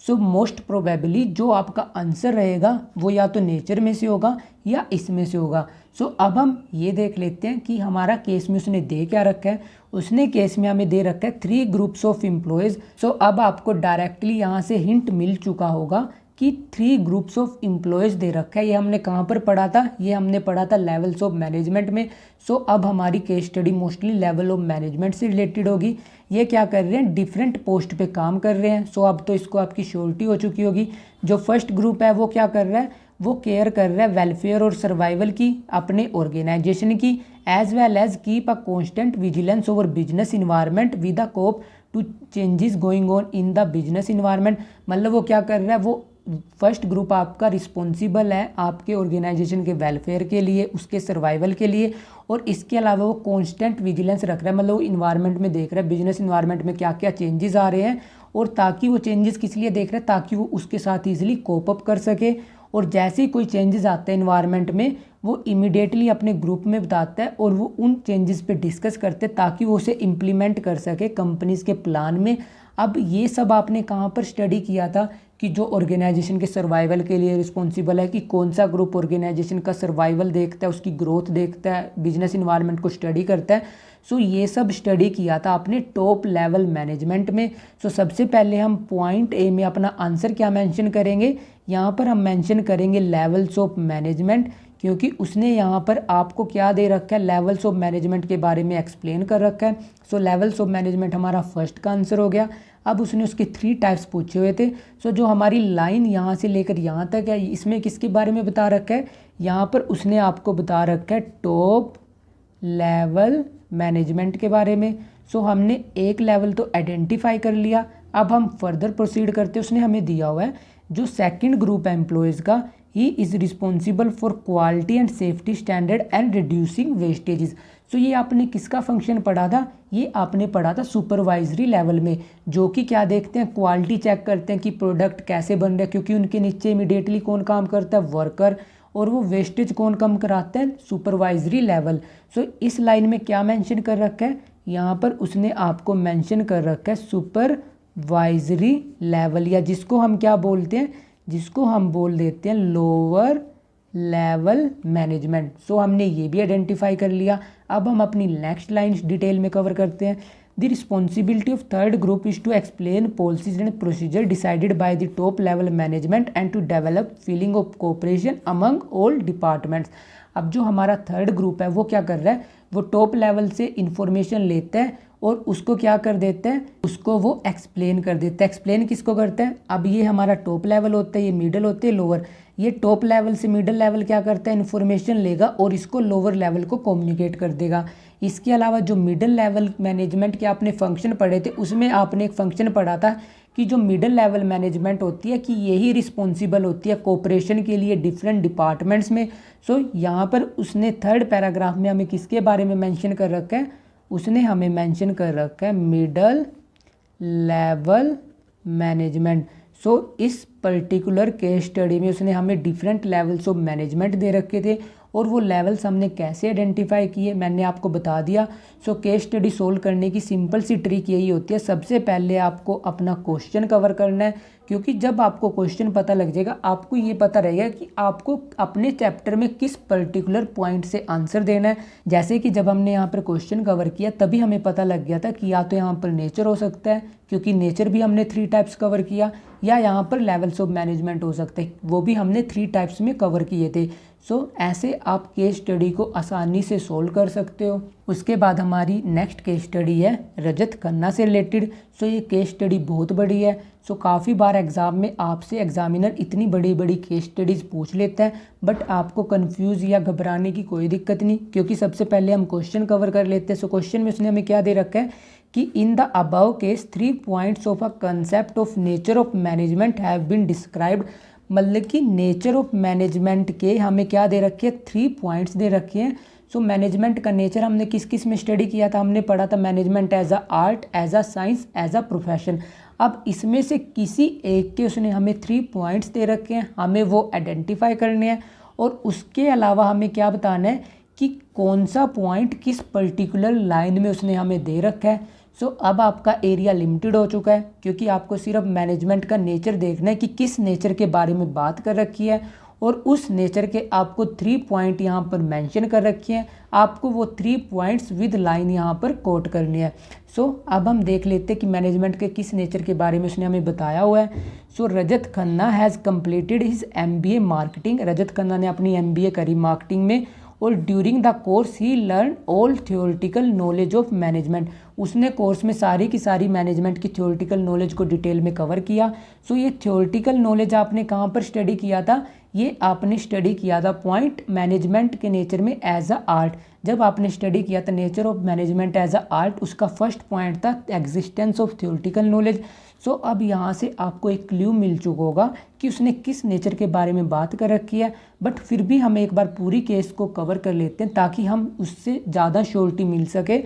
So most probably जो आपका आंसर रहेगा वो या तो नेचर में से होगा या इसमें से होगा। सो अब हम ये देख लेते हैं कि हमारा केस में उसने दे क्या रखा है। उसने केस में हमें दे रखा है 3 ग्रुप्स ऑफ एम्प्लॉयज़। सो अब आपको डायरेक्टली यहाँ से हिंट मिल चुका होगा कि 3 ग्रुप्स ऑफ एम्प्लॉयज़ दे रखा है। ये हमने कहाँ पर पढ़ा था? ये हमने पढ़ा था लेवल्स ऑफ मैनेजमेंट में। सो अब हमारी case study mostly level of management से रिलेटेड होगी। ये क्या कर रहे हैं? डिफरेंट पोस्ट पे काम कर रहे हैं। सो अब तो इसको आपकी श्योरिटी हो चुकी होगी। जो फर्स्ट ग्रुप है वो क्या कर रहा है? वो केयर कर रहा है वेलफेयर और सर्वाइवल की अपने ऑर्गेनाइजेशन की, as well as keep a constant vigilance over business environment with a cope to changes going on in the business environment. मतलब वो क्या कर रहा है? वो फर्स्ट ग्रुप आपका रिस्पॉन्सिबल है आपके ऑर्गेनाइजेशन के वेलफेयर के लिए, उसके सर्वाइवल के लिए। और इसके अलावा वो कांस्टेंट विजिलेंस रख रहा है। मतलब वो इन्वायरमेंट में देख रहा है बिजनेस इन्वायरमेंट में क्या क्या चेंजेस आ रहे हैं, और ताकि वो चेंजेस किस लिए देख रहा है? ताकि वो उसके साथ ईजिली कोप अप कर सके। और जैसे ही कोई चेंजेस आते हैं इन्वायरमेंट में वो इमीडिएटली अपने ग्रुप में बताता है और वो उन चेंजेस पे डिस्कस करते हैं ताकि वो उसे इम्प्लीमेंट कर सके कंपनीज के प्लान में। अब ये सब आपने कहाँ पर स्टडी किया था कि जो ऑर्गेनाइजेशन के सर्वाइवल के लिए रिस्पॉन्सिबल है, कि कौन सा ग्रुप ऑर्गेनाइजेशन का सर्वाइवल देखता है, उसकी ग्रोथ देखता है, बिजनेस इन्वायरमेंट को स्टडी करता है। सो ये सब स्टडी किया था आपने टॉप लेवल मैनेजमेंट में। सो सबसे पहले हम पॉइंट ए में अपना आंसर क्या मेंशन करेंगे? यहाँ पर हम मेंशन करेंगे लेवल्स ऑफ मैनेजमेंट, क्योंकि उसने यहाँ पर आपको क्या दे रखा है? लेवल्स ऑफ मैनेजमेंट के बारे में एक्सप्लेन कर रखा है। सो लेवल्स ऑफ मैनेजमेंट हमारा फर्स्ट का आंसर हो गया। अब उसने उसके 3 टाइप्स पूछे हुए थे। सो जो हमारी लाइन यहाँ से लेकर यहाँ तक है इसमें किसके बारे में बता रखा है? यहाँ पर उसने आपको बता रखा है टॉप लेवल मैनेजमेंट के बारे में। सो हमने एक लेवल तो आइडेंटिफाई कर लिया। अब हम फर्दर प्रोसीड करते हैं। उसने हमें दिया हुआ है जो सेकंड ग्रुप है एम्प्लॉयज़ का, he is responsible for quality and safety standard and reducing wastages. So ये आपने किसका फंक्शन पढ़ा था? ये आपने पढ़ा था सुपरवाइजरी लेवल में, जो कि क्या देखते हैं? क्वालिटी चेक करते हैं कि प्रोडक्ट कैसे बन रहे हैं, क्योंकि उनके नीचे इमीडिएटली कौन काम करता है? वर्कर। और वो वेस्टेज कौन कम कराते हैं? Supervisory level. सो इस लाइन में क्या मेंशन कर रखा है? यहाँ पर उसने आपको मेंशन कर रखा है सुपरवाइजरी लेवल, या जिसको हम क्या बोलते हैं? जिसको हम बोल देते हैं लोअर लेवल मैनेजमेंट। सो हमने ये भी आइडेंटिफाई कर लिया। अब हम अपनी नेक्स्ट लाइन डिटेल में कवर करते हैं। The responsibility of third group is to explain policies and procedure decided by the top level management and to develop feeling of cooperation among all departments. अब जो हमारा थर्ड ग्रुप है वो क्या कर रहा है? वो टॉप लेवल से इंफॉर्मेशन लेता है और उसको क्या कर देते हैं? उसको वो एक्सप्लेन कर देते हैं। एक्सप्लेन किसको करते हैं? अब ये हमारा टॉप लेवल होता है, ये मिडल होते हैं, लोअर। ये टॉप लेवल से मिडल लेवल क्या करता है? इन्फॉर्मेशन लेगा और इसको लोअर लेवल को कम्युनिकेट कर देगा। इसके अलावा जो मिडल लेवल मैनेजमेंट के आपने फंक्शन पढ़े थे उसमें आपने एक फंक्शन पढ़ा था कि जो मिडल लेवल मैनेजमेंट होती है कि यही रिस्पॉन्सिबल होती है कोऑपरेशन के लिए डिफरेंट डिपार्टमेंट्स में। सो यहाँ पर उसने थर्ड पैराग्राफ में हमें किसके बारे में मेंशन कर रखा है? उसने हमें मेंशन कर रखा है मिडल लेवल मैनेजमेंट। सो इस पर्टिकुलर केस स्टडी में उसने हमें डिफरेंट लेवल्स ऑफ मैनेजमेंट दे रखे थे और वो लेवल्स हमने कैसे आइडेंटिफाई किए मैंने आपको बता दिया। सो केस स्टडी सोल्व करने की सिंपल सी ट्रिक यही होती है, सबसे पहले आपको अपना क्वेश्चन कवर करना है, क्योंकि जब आपको क्वेश्चन पता लग जाएगा आपको ये पता रहेगा कि आपको अपने चैप्टर में किस पर्टिकुलर पॉइंट से आंसर देना है। जैसे कि जब हमने यहाँ पर क्वेश्चन कवर किया तभी हमें पता लग गया था कि या तो यहाँ पर नेचर हो सकता है, क्योंकि नेचर भी हमने 3 टाइप्स कवर किया, या यहाँ पर लेवल्स पॉइंट्स ऑफ मैनेजमेंट हो सकते हैं, वो भी हमने 3 टाइप्स में कवर किए थे। सो ऐसे आप केस स्टडी को आसानी से सोल्व कर सकते हो। उसके बाद हमारी नेक्स्ट केस स्टडी है रजत खन्ना से रिलेटेड। सो ये केस स्टडी बहुत बड़ी है। सो काफ़ी बार एग्ज़ाम में आपसे एग्जामिनर इतनी बड़ी बड़ी केस स्टडीज़ पूछ लेता है, बट आपको कंफ्यूज या घबराने की कोई दिक्कत नहीं, क्योंकि सबसे पहले हम क्वेश्चन कवर कर लेते हैं। सो क्वेश्चन में उसने हमें क्या दे रखा है कि in the above case 3 points of a concept of nature of management have been described. मतलब कि नेचर ऑफ मैनेजमेंट के हमें क्या दे रखे हैं, 3 पॉइंट्स दे रखे हैं। सो मैनेजमेंट का नेचर हमने किस किस में स्टडी किया था, हमने पढ़ा था management as a art, as a science, as a profession. अब इसमें से किसी एक के उसने हमें 3 पॉइंट्स दे रखे हैं, हमें वो आइडेंटिफाई करने हैं, और उसके अलावा हमें क्या बताना है कि कौन सा पॉइंट किस पर्टिकुलर लाइन में उसने हमें दे रखा है। सो अब आपका एरिया लिमिटेड हो चुका है, क्योंकि आपको सिर्फ मैनेजमेंट का नेचर देखना है कि किस नेचर के बारे में बात कर रखी है, और उस नेचर के आपको 3 पॉइंट यहाँ पर मेंशन कर रखे हैं। आपको वो 3 पॉइंट्स विद लाइन यहाँ पर कोट करनी है। सो अब हम देख लेते हैं कि मैनेजमेंट के किस नेचर के बारे में उसने हमें बताया हुआ है। So Rajat Khanna has completed his MBA marketing. Rajat Khanna ने अपनी MBA करी मार्केटिंग में, और during the course he learn all theoretical knowledge of management. उसने कोर्स में सारी की सारी मैनेजमेंट की थियोरिटिकल नॉलेज को डिटेल में कवर किया। सो ये थियोरिटिकल नॉलेज आपने कहाँ पर स्टडी किया था, ये आपने स्टडी किया था पॉइंट मैनेजमेंट के नेचर में एज अ आर्ट। जब आपने स्टडी किया था nature of management as a art, उसका फर्स्ट पॉइंट था existence of theoretical knowledge. So अब यहाँ से आपको एक क्ल्यू मिल चुका होगा कि उसने किस नेचर के बारे में बात कर रखी है, बट फिर भी हम एक बार पूरी केस को कवर कर लेते हैं ताकि हम उससे ज़्यादा श्योरिटी मिल सके।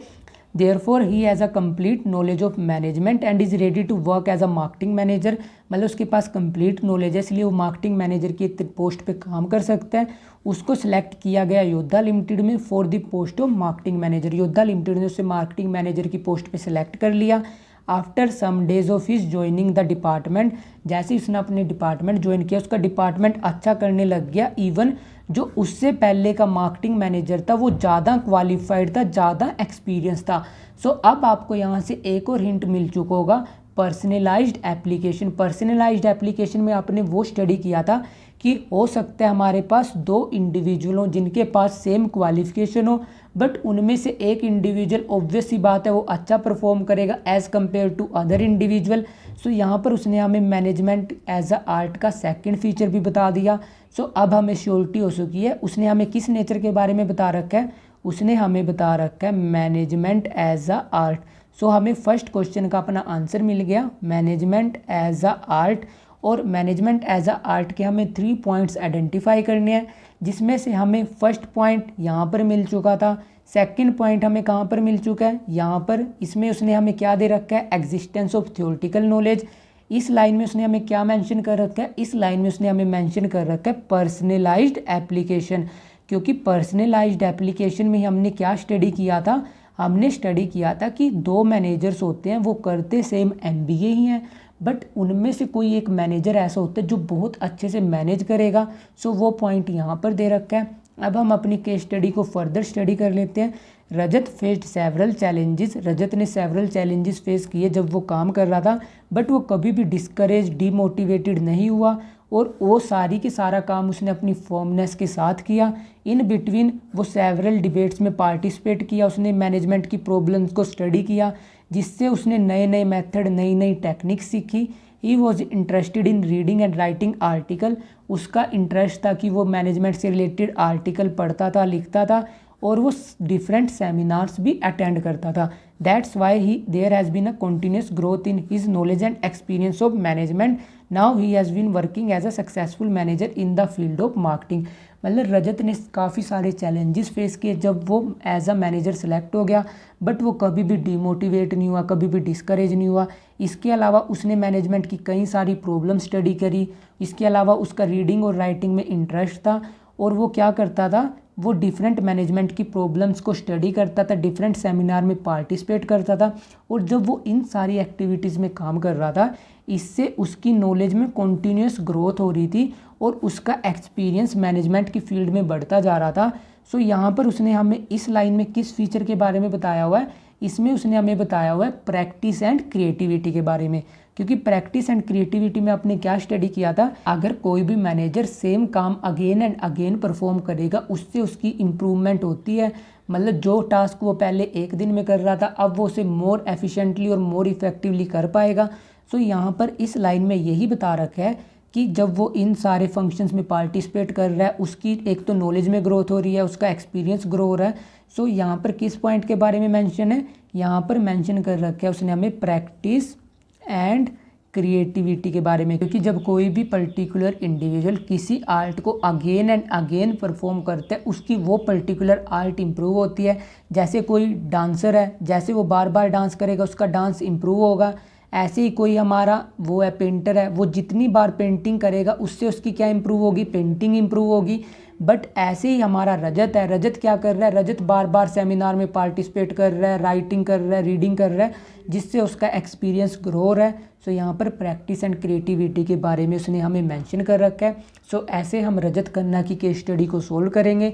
Therefore he has a complete knowledge of management and is ready to work as a marketing manager. मतलब उसके पास कंप्लीट नॉलेज है, इसलिए वो मार्केटिंग मैनेजर की पोस्ट पे काम कर सकता है। उसको सिलेक्ट किया गया योद्धा लिमिटेड में for the post of marketing manager. Yoddha limited ने उसे मार्केटिंग मैनेजर की पोस्ट पे सिलेक्ट कर लिया। After some days of his joining the department, जैसे उसने अपने डिपार्टमेंट ज्वाइन किया, उसका डिपार्टमेंट अच्छा करने लग गया। इवन जो उससे पहले का मार्केटिंग मैनेजर था वो ज़्यादा क्वालिफाइड था, ज़्यादा एक्सपीरियंस था। सो अब आपको यहाँ से एक और हिंट मिल चुका होगा, पर्सनलाइज्ड एप्लीकेशन। पर्सनलाइज्ड एप्लीकेशन में आपने वो स्टडी किया था कि हो सकता है हमारे पास 2 इंडिविजुअल हों जिनके पास सेम क्वालिफिकेशन हो, बट उनमें से एक इंडिविजुअल ऑब्वियस सी बात है वो अच्छा परफॉर्म करेगा as compare to other individual. So यहाँ पर उसने हमें मैनेजमेंट एज अ आर्ट का सेकंड फीचर भी बता दिया। सो अब हमें श्योरिटी हो चुकी है उसने हमें किस नेचर के बारे में बता रखा है, उसने हमें बता रखा है मैनेजमेंट एज अ आर्ट। सो हमें फर्स्ट क्वेश्चन का अपना आंसर मिल गया, मैनेजमेंट एज अ आर्ट। और मैनेजमेंट एज अ आर्ट के हमें 3 पॉइंट्स आइडेंटिफाई करने हैं, जिसमें से हमें फर्स्ट पॉइंट यहाँ पर मिल चुका था, सेकंड पॉइंट हमें कहाँ पर मिल चुका है, यहाँ पर। इसमें उसने हमें क्या दे रखा है, एग्जिस्टेंस ऑफ थियोरिटिकल नॉलेज। इस लाइन में उसने हमें क्या मेंशन कर रखा है, इस लाइन में उसने हमें मेंशन कर रखा है पर्सनलाइज्ड एप्लीकेशन। क्योंकि पर्सनलाइज्ड एप्लीकेशन में हमने क्या स्टडी किया था, हमने स्टडी किया था कि 2 मैनेजर्स होते हैं, वो करते सेम MBA ही हैं, बट उनमें से कोई एक मैनेजर ऐसा होता है जो बहुत अच्छे से मैनेज करेगा। सो वो पॉइंट यहाँ पर दे रखा है। अब हम अपनी केस स्टडी को फर्दर स्टडी कर लेते हैं। रजत फेस्ड सेवरल चैलेंजेस। रजत ने सेवरल चैलेंजेस फेस किए जब वो काम कर रहा था, बट वो कभी भी डिस्करेज डीमोटिवेटेड नहीं हुआ, और वो सारी के सारा काम उसने अपनी फॉर्मनेस के साथ किया। इन बिटवीन वो सेवरल डिबेट्स में पार्टिसिपेट किया, उसने मैनेजमेंट की प्रॉब्लम्स को स्टडी किया, जिससे उसने नए नए मेथड, नई नई टेक्निक सीखी। He was interested in reading and writing article. उसका इंटरेस्ट था कि वो मैनेजमेंट से रिलेटेड आर्टिकल पढ़ता था, लिखता था, और वो डिफरेंट सेमिनार्स भी अटेंड करता था। That's why he there has been a continuous growth in his knowledge and experience of management. Now he has been working as a successful manager in the field of marketing. मतलब रजत ने काफ़ी सारे चैलेंजेस फेस किए जब वो एज अ मैनेजर सेलेक्ट हो गया, बट वो कभी भी डिमोटिवेट नहीं हुआ, कभी भी डिस्करेज नहीं हुआ। इसके अलावा उसने मैनेजमेंट की कई सारी प्रॉब्लम स्टडी करी। इसके अलावा उसका रीडिंग और राइटिंग में इंटरेस्ट था, और वो क्या करता था, वो डिफरेंट मैनेजमेंट की प्रॉब्लम्स को स्टडी करता था, डिफरेंट सेमिनार में पार्टिसिपेट करता था, और जब वो इन सारी एक्टिविटीज़ में काम कर रहा था, इससे उसकी नॉलेज में कॉन्टीन्यूस ग्रोथ हो रही थी, और उसका एक्सपीरियंस मैनेजमेंट की फील्ड में बढ़ता जा रहा था। सो यहाँ पर उसने हमें इस लाइन में किस फीचर के बारे में बताया हुआ है, इसमें उसने हमें बताया हुआ है प्रैक्टिस एंड क्रिएटिविटी के बारे में, क्योंकि प्रैक्टिस एंड क्रिएटिविटी में आपने क्या स्टडी किया था, अगर कोई भी मैनेजर सेम काम अगेन एंड अगेन परफॉर्म करेगा उससे उसकी इम्प्रूवमेंट होती है। मतलब जो टास्क वो पहले एक दिन में कर रहा था अब वो उसे मोर एफिशिएंटली और मोर इफेक्टिवली कर पाएगा। सो यहाँ पर इस लाइन में यही बता रखा है कि जब वो इन सारे फंक्शंस में पार्टिसिपेट कर रहा है उसकी एक तो नॉलेज में ग्रोथ हो रही है, उसका एक्सपीरियंस ग्रो हो रहा है। सो यहाँ पर किस पॉइंट के बारे में मेंशन है, यहाँ पर मेंशन कर रखा है उसने हमें प्रैक्टिस एंड क्रिएटिविटी के बारे में, क्योंकि जब कोई भी पर्टिकुलर इंडिविजुअल किसी आर्ट को अगेन एंड अगेन परफॉर्म करता है उसकी वो पर्टिकुलर आर्ट इंप्रूव होती है। जैसे कोई डांसर है, जैसे वो बार बार डांस करेगा उसका डांस इंप्रूव होगा। ऐसे ही कोई हमारा वो है पेंटर है, वो जितनी बार पेंटिंग करेगा उससे उसकी क्या इंप्रूव होगी, पेंटिंग इंप्रूव होगी। बट ऐसे ही हमारा रजत है, रजत क्या कर रहा है, रजत बार बार सेमिनार में पार्टिसिपेट कर रहा है, राइटिंग कर रहा है, रीडिंग कर रहा है, जिससे उसका एक्सपीरियंस ग्रो हो रहा है। सो यहाँ पर प्रैक्टिस एंड क्रिएटिविटी के बारे में उसने हमें मेंशन कर रखा है। सो ऐसे हम रजत खन्ना की केस स्टडी को सोल्व करेंगे।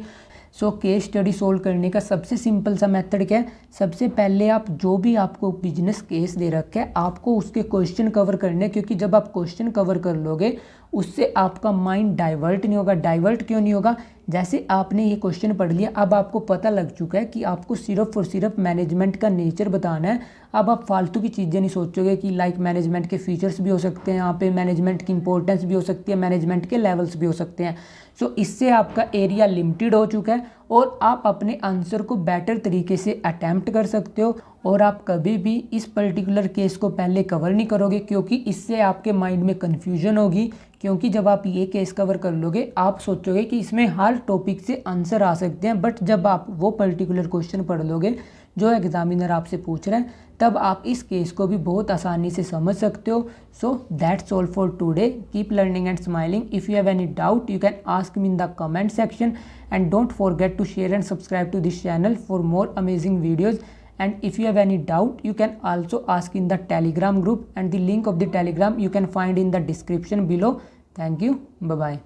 सो केस स्टडी सोल्व करने का सबसे सिंपल सा मेथड क्या है, सबसे पहले आप जो भी आपको बिजनेस केस दे रखा है आपको उसके क्वेश्चन कवर करने, क्योंकि जब आप क्वेश्चन कवर कर लोगे उससे आपका माइंड डाइवर्ट नहीं होगा। डाइवर्ट क्यों नहीं होगा, जैसे आपने ये क्वेश्चन पढ़ लिया अब आपको पता लग चुका है कि आपको सिर्फ और सिर्फ मैनेजमेंट का नेचर बताना है। अब आप फालतू की चीज़ें नहीं सोचोगे कि लाइक मैनेजमेंट के फीचर्स भी हो सकते हैं, यहाँ पे मैनेजमेंट की इंपॉर्टेंस भी हो सकती है, मैनेजमेंट के लेवल्स भी हो सकते हैं। सो इससे आपका एरिया लिमिटेड हो चुका है और आप अपने आंसर को बेटर तरीके से अटैम्प्ट कर सकते हो। और आप कभी भी इस पर्टिकुलर केस को पहले कवर नहीं करोगे, क्योंकि इससे आपके माइंड में कन्फ्यूजन होगी। क्योंकि जब आप ये केस कवर कर लोगे आप सोचोगे कि इसमें हर टॉपिक से आंसर आ सकते हैं, बट जब आप वो पर्टिकुलर क्वेश्चन पढ़ लोगे जो एग्जामिनर आपसे पूछ रहा है तब आप इस केस को भी बहुत आसानी से समझ सकते हो। So that's all for today, keep learning and smiling. If you have any doubt you can ask me in the comment section, and don't forget to share and subscribe to this channel for more amazing videos. And if you have any doubt you can also ask in the Telegram group, and the link of the Telegram you can find in the description below. Thank you, bye bye.